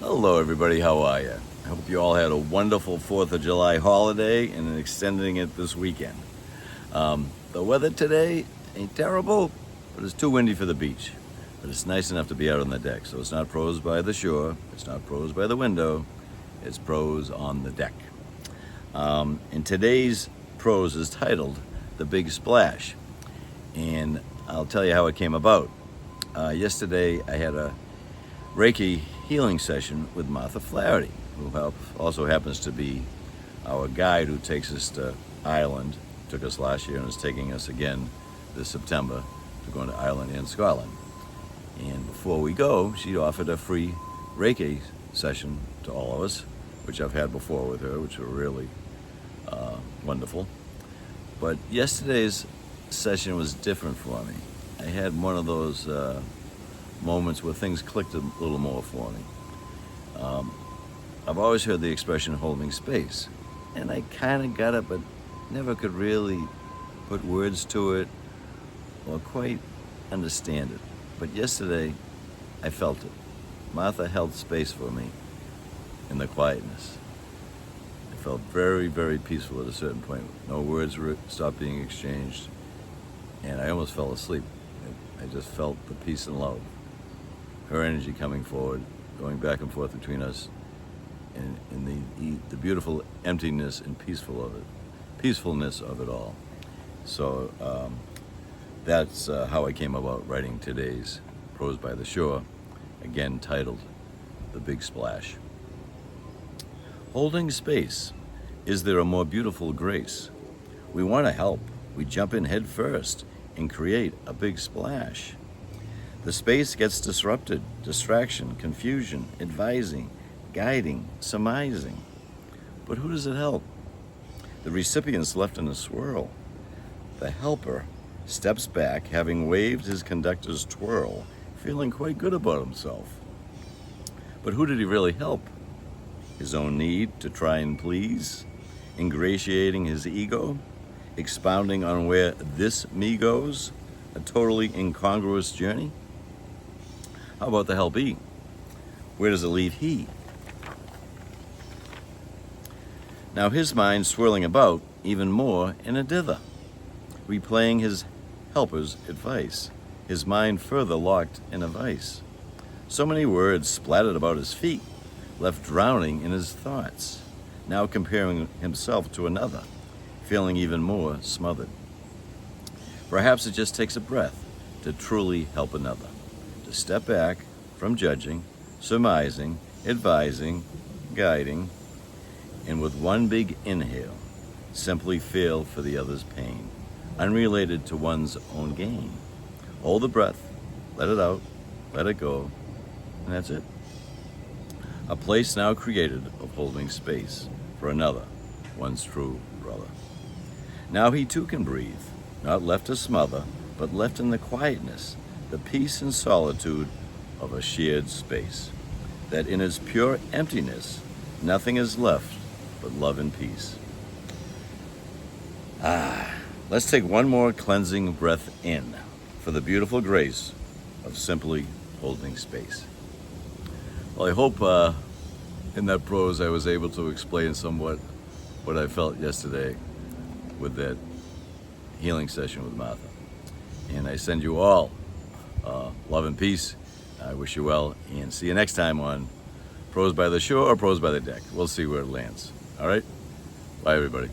Hello everybody, how are you? I hope you all had a wonderful 4th of July holiday and extending it this weekend. The weather today ain't terrible, but it's too windy for the beach. But it's nice enough to be out on the deck. So it's not prose by the shore, it's not prose by the window, it's prose on the deck. And today's prose is titled The Big Splash. And I'll tell you how it came about. Yesterday I had a Reiki healing session with Martha Flaherty, who also happens to be our guide who takes us to Ireland. Took us last year and is taking us again this September to go to Ireland and Scotland. And before we go, she offered a free Reiki session to all of us, which I've had before with her, which were really wonderful. But yesterday's session was different for me. I had one of those moments where things clicked a little more for me. I've always heard the expression holding space, and I kind of got it, but never could really put words to it or quite understand it. But yesterday, I felt it. Martha held space for me in the quietness. It felt very, very peaceful at a certain point. No words stopped being exchanged, and I almost fell asleep. I just felt the peace and love. Her energy coming forward, going back and forth between us, and the beautiful emptiness and peacefulness of it all. So that's how I came about writing today's Prose by the Shore, again titled The Big Splash. Holding space, is there a more beautiful grace? We want to help, we jump in head first and create a big splash. The space gets disrupted, distraction, confusion, advising, guiding, surmising. But who does it help? The recipient's left in a swirl. The helper steps back, having waved his conductor's twirl, feeling quite good about himself. But who did he really help? His own need to try and please, ingratiating his ego, expounding on where this me goes, a totally incongruous journey? How about the helpee? Where does it leave he? Now his mind swirling about even more in a dither, replaying his helper's advice, his mind further locked in a vice. So many words splattered about his feet, left drowning in his thoughts, now comparing himself to another, feeling even more smothered. Perhaps it just takes a breath to truly help another. Step back from judging, surmising, advising, guiding, and with one big inhale, simply feel for the other's pain, unrelated to one's own gain. Hold the breath, let it out, let it go, and that's it. A place now created of holding space for another, one's true brother. Now he too can breathe, not left to smother, but left in the quietness, the peace and solitude of a shared space, that in its pure emptiness, nothing is left but love and peace. Let's take one more cleansing breath in for the beautiful grace of simply holding space. Well, I hope in that prose I was able to explain somewhat what I felt yesterday with that healing session with Martha. And I send you all love and peace. I wish you well, and see you next time on Prose by the Shore or Prose by the Deck. We'll see where it lands. All right? Bye, everybody.